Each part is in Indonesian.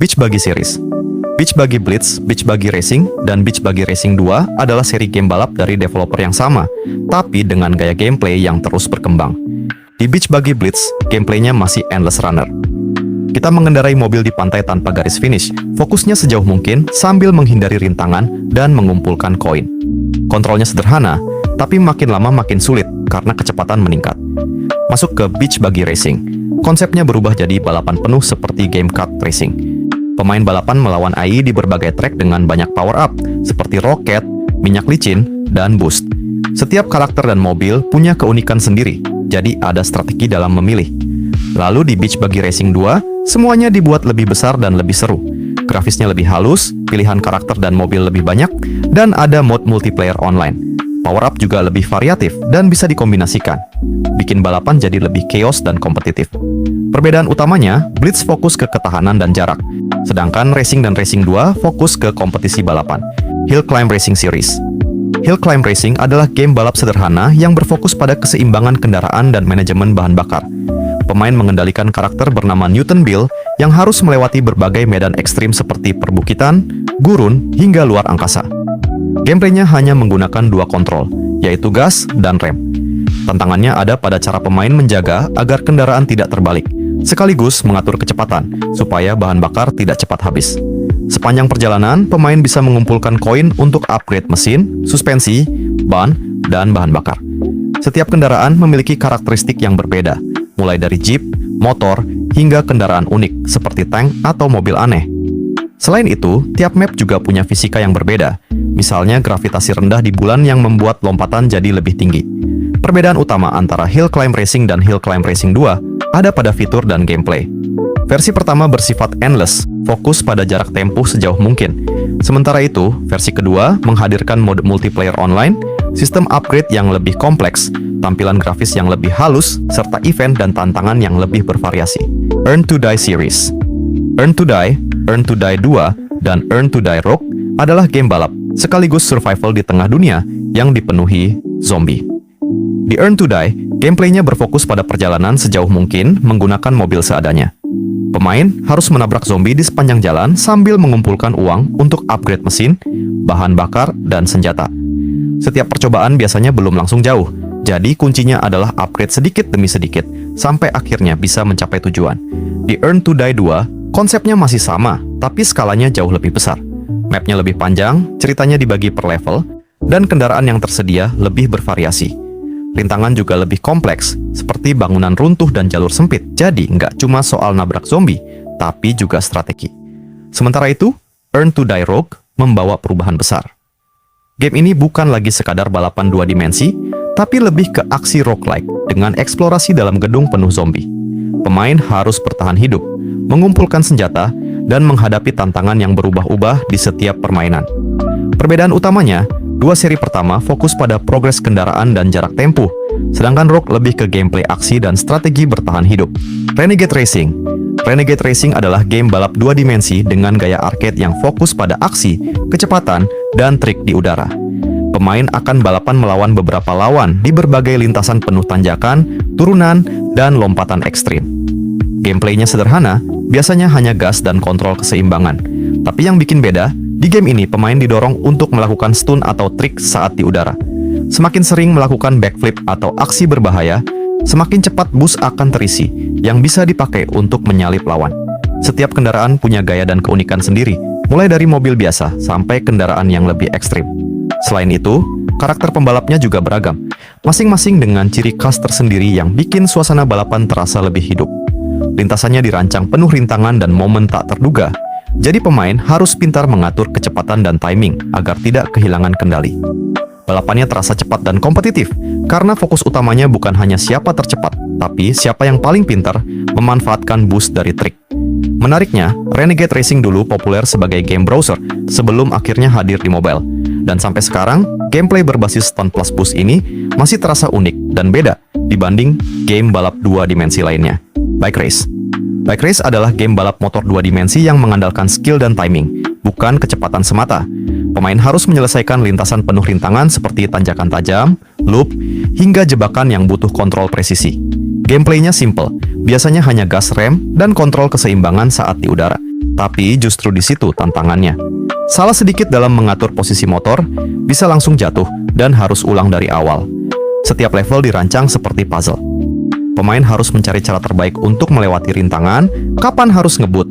Beach Buggy Series. Beach Buggy Blitz, Beach Buggy Racing, dan Beach Buggy Racing 2 adalah seri game balap dari developer yang sama, tapi dengan gaya gameplay yang terus berkembang. Di Beach Buggy Blitz, gameplaynya masih endless runner. Kita mengendarai mobil di pantai tanpa garis finish, fokusnya sejauh mungkin sambil menghindari rintangan dan mengumpulkan koin. Kontrolnya sederhana, tapi makin lama makin sulit karena kecepatan meningkat. Masuk ke Beach Buggy Racing. Konsepnya berubah jadi balapan penuh seperti game kart racing. Pemain balapan melawan AI di berbagai track dengan banyak power-up, seperti roket, minyak licin, dan boost. Setiap karakter dan mobil punya keunikan sendiri, jadi ada strategi dalam memilih. Lalu di Beach Buggy Racing 2, semuanya dibuat lebih besar dan lebih seru. Grafisnya lebih halus, pilihan karakter dan mobil lebih banyak, dan ada mode multiplayer online. Power-up juga lebih variatif dan bisa dikombinasikan, bikin balapan jadi lebih chaos dan kompetitif. Perbedaan utamanya, Blitz fokus ke ketahanan dan jarak, sedangkan Racing dan Racing 2 fokus ke kompetisi balapan. Hill Climb Racing Series. Hill Climb Racing adalah game balap sederhana yang berfokus pada keseimbangan kendaraan dan manajemen bahan bakar. Pemain mengendalikan karakter bernama Newton Bill yang harus melewati berbagai medan ekstrim seperti perbukitan, gurun, hingga luar angkasa. Gameplaynya hanya menggunakan dua kontrol, yaitu gas dan rem. Tantangannya ada pada cara pemain menjaga agar kendaraan tidak terbalik, sekaligus mengatur kecepatan, supaya bahan bakar tidak cepat habis. Sepanjang perjalanan, pemain bisa mengumpulkan koin untuk upgrade mesin, suspensi, ban, dan bahan bakar. Setiap kendaraan memiliki karakteristik yang berbeda, mulai dari jeep, motor, hingga kendaraan unik seperti tank atau mobil aneh. Selain itu, tiap map juga punya fisika yang berbeda, misalnya gravitasi rendah di bulan yang membuat lompatan jadi lebih tinggi. Perbedaan utama antara Hill Climb Racing dan Hill Climb Racing 2 ada pada fitur dan gameplay. Versi pertama bersifat endless, fokus pada jarak tempuh sejauh mungkin. Sementara itu, versi kedua menghadirkan mode multiplayer online, sistem upgrade yang lebih kompleks, tampilan grafis yang lebih halus, serta event dan tantangan yang lebih bervariasi. Earn to Die Series. Earn to Die, Earn to Die 2, dan Earn to Die Rogue adalah game balap, sekaligus survival di tengah dunia yang dipenuhi zombie. Di Earn to Die, gameplaynya berfokus pada perjalanan sejauh mungkin menggunakan mobil seadanya. Pemain harus menabrak zombie di sepanjang jalan sambil mengumpulkan uang untuk upgrade mesin, bahan bakar, dan senjata. Setiap percobaan biasanya belum langsung jauh, jadi kuncinya adalah upgrade sedikit demi sedikit, sampai akhirnya bisa mencapai tujuan. Di Earn to Die 2, konsepnya masih sama, tapi skalanya jauh lebih besar. Mapnya lebih panjang, ceritanya dibagi per level, dan kendaraan yang tersedia lebih bervariasi. Rintangan juga lebih kompleks, seperti bangunan runtuh dan jalur sempit, jadi nggak cuma soal nabrak zombie, tapi juga strategi. Sementara itu, Earn to Die Rogue membawa perubahan besar. Game ini bukan lagi sekadar balapan dua dimensi, tapi lebih ke aksi roguelike dengan eksplorasi dalam gedung penuh zombie. Pemain harus bertahan hidup, mengumpulkan senjata, dan menghadapi tantangan yang berubah-ubah di setiap permainan. Perbedaan utamanya, dua seri pertama fokus pada progres kendaraan dan jarak tempuh, sedangkan Rogue lebih ke gameplay aksi dan strategi bertahan hidup. Renegade Racing. Renegade Racing adalah game balap dua dimensi dengan gaya arcade yang fokus pada aksi, kecepatan, dan trik di udara. Pemain akan balapan melawan beberapa lawan di berbagai lintasan penuh tanjakan, turunan, dan lompatan ekstrim. Gameplaynya sederhana, biasanya hanya gas dan kontrol keseimbangan. Tapi yang bikin beda, di game ini pemain didorong untuk melakukan stun atau trik saat di udara. Semakin sering melakukan backflip atau aksi berbahaya, semakin cepat bus akan terisi, yang bisa dipakai untuk menyalip lawan. Setiap kendaraan punya gaya dan keunikan sendiri, mulai dari mobil biasa sampai kendaraan yang lebih ekstrim. Selain itu, karakter pembalapnya juga beragam, masing-masing dengan ciri khas tersendiri yang bikin suasana balapan terasa lebih hidup. Lintasannya dirancang penuh rintangan dan momen tak terduga, jadi pemain harus pintar mengatur kecepatan dan timing agar tidak kehilangan kendali. Balapannya terasa cepat dan kompetitif, karena fokus utamanya bukan hanya siapa tercepat, tapi siapa yang paling pintar memanfaatkan boost dari trik. Menariknya, Renegade Racing dulu populer sebagai game browser sebelum akhirnya hadir di mobile. Dan sampai sekarang, gameplay berbasis stunt plus boost ini masih terasa unik dan beda dibanding game balap dua dimensi lainnya. Bike Race. Bike Race adalah game balap motor dua dimensi yang mengandalkan skill dan timing, bukan kecepatan semata. Pemain harus menyelesaikan lintasan penuh rintangan seperti tanjakan tajam, loop, hingga jebakan yang butuh kontrol presisi. Gameplaynya simple, biasanya hanya gas rem dan kontrol keseimbangan saat di udara. Tapi justru di situ tantangannya. Salah sedikit dalam mengatur posisi motor, bisa langsung jatuh dan harus ulang dari awal. Setiap level dirancang seperti puzzle. Pemain harus mencari cara terbaik untuk melewati rintangan, kapan harus ngebut,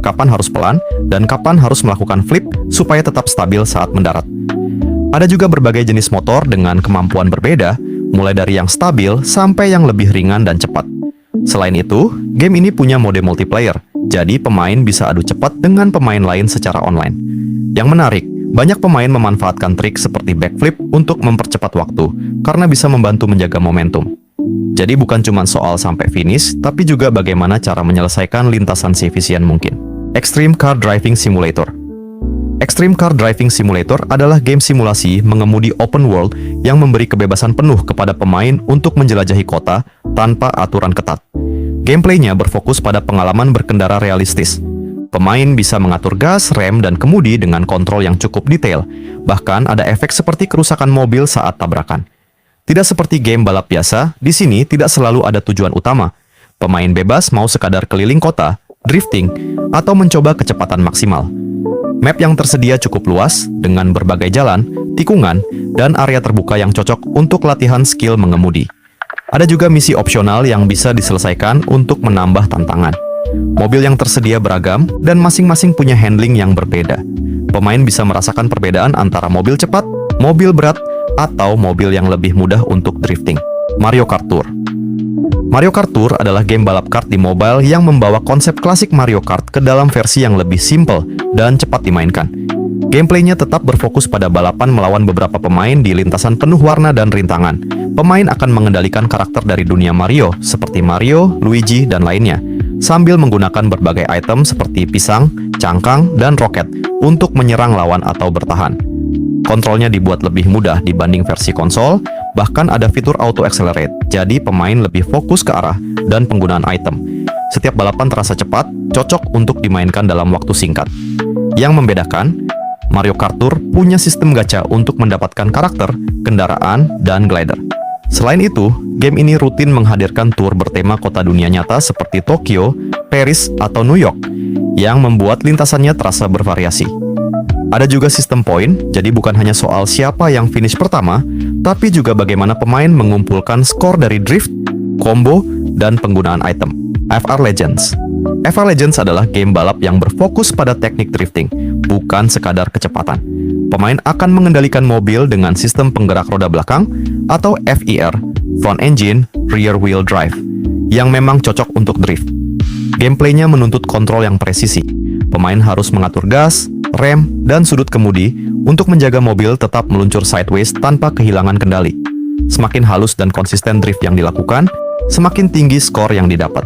kapan harus pelan, dan kapan harus melakukan flip supaya tetap stabil saat mendarat. Ada juga berbagai jenis motor dengan kemampuan berbeda, mulai dari yang stabil sampai yang lebih ringan dan cepat. Selain itu, game ini punya mode multiplayer, jadi pemain bisa adu cepat dengan pemain lain secara online. Yang menarik, banyak pemain memanfaatkan trik seperti backflip untuk mempercepat waktu, karena bisa membantu menjaga momentum. Jadi bukan cuma soal sampai finish, tapi juga bagaimana cara menyelesaikan lintasan seefisien mungkin. Extreme Car Driving Simulator. Extreme Car Driving Simulator adalah game simulasi mengemudi open world yang memberi kebebasan penuh kepada pemain untuk menjelajahi kota tanpa aturan ketat. Gameplaynya berfokus pada pengalaman berkendara realistis. Pemain bisa mengatur gas, rem, dan kemudi dengan kontrol yang cukup detail. Bahkan ada efek seperti kerusakan mobil saat tabrakan. Tidak seperti game balap biasa, di sini tidak selalu ada tujuan utama. Pemain bebas mau sekadar keliling kota, drifting, atau mencoba kecepatan maksimal. Map yang tersedia cukup luas, dengan berbagai jalan, tikungan, dan area terbuka yang cocok untuk latihan skill mengemudi. Ada juga misi opsional yang bisa diselesaikan untuk menambah tantangan. Mobil yang tersedia beragam, dan masing-masing punya handling yang berbeda. Pemain bisa merasakan perbedaan antara mobil cepat, mobil berat, atau mobil yang lebih mudah untuk drifting. Mario Kart Tour. Mario Kart Tour adalah game balap kart di mobile yang membawa konsep klasik Mario Kart ke dalam versi yang lebih simple dan cepat dimainkan. Gameplaynya tetap berfokus pada balapan melawan beberapa pemain di lintasan penuh warna dan rintangan. Pemain akan mengendalikan karakter dari dunia Mario, seperti Mario, Luigi, dan lainnya, sambil menggunakan berbagai item seperti pisang, cangkang, dan roket untuk menyerang lawan atau bertahan. Kontrolnya dibuat lebih mudah dibanding versi konsol, bahkan ada fitur auto accelerate, jadi pemain lebih fokus ke arah dan penggunaan item. Setiap balapan terasa cepat, cocok untuk dimainkan dalam waktu singkat. Yang membedakan, Mario Kart Tour punya sistem gacha untuk mendapatkan karakter, kendaraan, dan glider. Selain itu, game ini rutin menghadirkan tour bertema kota dunia nyata seperti Tokyo, Paris, atau New York, yang membuat lintasannya terasa bervariasi. Ada juga sistem poin, jadi bukan hanya soal siapa yang finish pertama, tapi juga bagaimana pemain mengumpulkan skor dari drift, combo, dan penggunaan item. FR Legends. FR Legends adalah game balap yang berfokus pada teknik drifting, bukan sekadar kecepatan. Pemain akan mengendalikan mobil dengan sistem penggerak roda belakang atau FER, Front Engine Rear Wheel Drive, yang memang cocok untuk drift. Gameplaynya menuntut kontrol yang presisi. Pemain harus mengatur gas, rem, dan sudut kemudi untuk menjaga mobil tetap meluncur sideways tanpa kehilangan kendali. Semakin halus dan konsisten drift yang dilakukan, semakin tinggi skor yang didapat.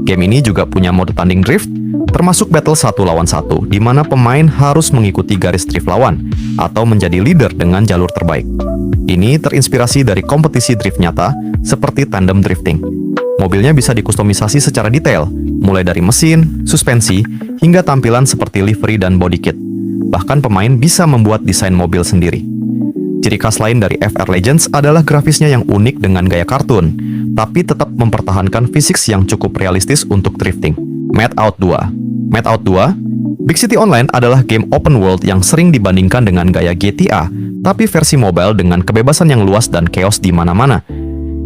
Game ini juga punya mode tanding drift, termasuk battle 1 lawan 1, di mana pemain harus mengikuti garis drift lawan, atau menjadi leader dengan jalur terbaik. Ini terinspirasi dari kompetisi drift nyata, seperti tandem drifting. Mobilnya bisa dikustomisasi secara detail, mulai dari mesin, suspensi, hingga tampilan seperti livery dan body kit. Bahkan pemain bisa membuat desain mobil sendiri. Ciri khas lain dari FR Legends adalah grafisnya yang unik dengan gaya kartun, tapi tetap mempertahankan fisik yang cukup realistis untuk drifting. Madout 2. Madout 2, Big City Online adalah game open world yang sering dibandingkan dengan gaya GTA, tapi versi mobile dengan kebebasan yang luas dan chaos di mana-mana.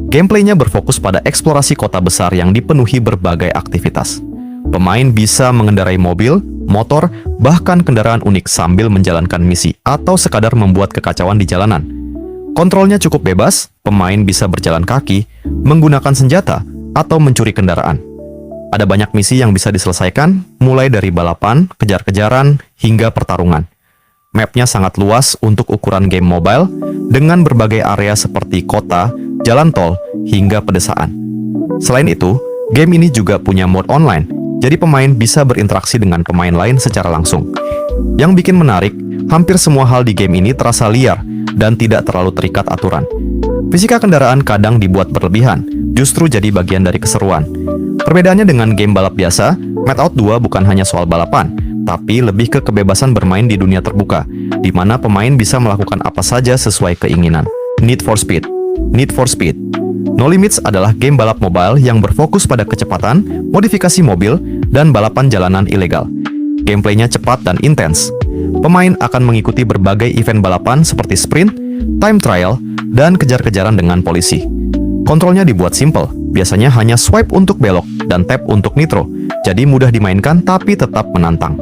Gameplaynya berfokus pada eksplorasi kota besar yang dipenuhi berbagai aktivitas. Pemain bisa mengendarai mobil, motor, bahkan kendaraan unik sambil menjalankan misi atau sekadar membuat kekacauan di jalanan. Kontrolnya cukup bebas, pemain bisa berjalan kaki, menggunakan senjata, atau mencuri kendaraan. Ada banyak misi yang bisa diselesaikan, mulai dari balapan, kejar-kejaran, hingga pertarungan. Mapnya sangat luas untuk ukuran game mobile, dengan berbagai area seperti kota, jalan tol, hingga pedesaan. Selain itu, game ini juga punya mode online, jadi pemain bisa berinteraksi dengan pemain lain secara langsung. Yang bikin menarik, hampir semua hal di game ini terasa liar dan tidak terlalu terikat aturan. Fisika kendaraan kadang dibuat berlebihan, justru jadi bagian dari keseruan. Perbedaannya dengan game balap biasa, Madout 2 bukan hanya soal balapan, tapi lebih ke kebebasan bermain di dunia terbuka, di mana pemain bisa melakukan apa saja sesuai keinginan. Need for Speed. Need for Speed. No Limits adalah game balap mobile yang berfokus pada kecepatan, modifikasi mobil, dan balapan jalanan ilegal. Gameplaynya cepat dan intens. Pemain akan mengikuti berbagai event balapan seperti sprint, time trial, dan kejar-kejaran dengan polisi. Kontrolnya dibuat simple, biasanya hanya swipe untuk belok dan tap untuk nitro, jadi mudah dimainkan tapi tetap menantang.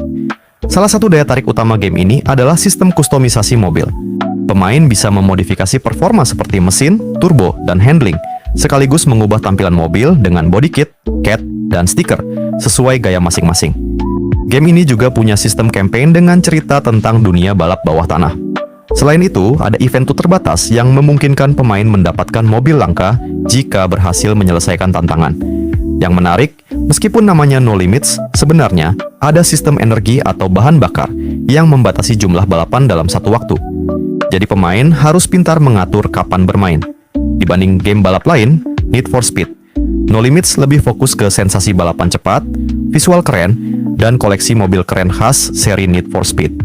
Salah satu daya tarik utama game ini adalah sistem kustomisasi mobil. Pemain bisa memodifikasi performa seperti mesin, turbo, dan handling, sekaligus mengubah tampilan mobil dengan body kit, cat, dan stiker sesuai gaya masing-masing. Game ini juga punya sistem campaign dengan cerita tentang dunia balap bawah tanah. Selain itu, ada event terbatas yang memungkinkan pemain mendapatkan mobil langka jika berhasil menyelesaikan tantangan. Yang menarik, meskipun namanya No Limits, sebenarnya ada sistem energi atau bahan bakar yang membatasi jumlah balapan dalam satu waktu. Jadi pemain harus pintar mengatur kapan bermain. Dibanding game balap lain, Need for Speed, No Limits lebih fokus ke sensasi balapan cepat, visual keren, dan koleksi mobil keren khas seri Need for Speed.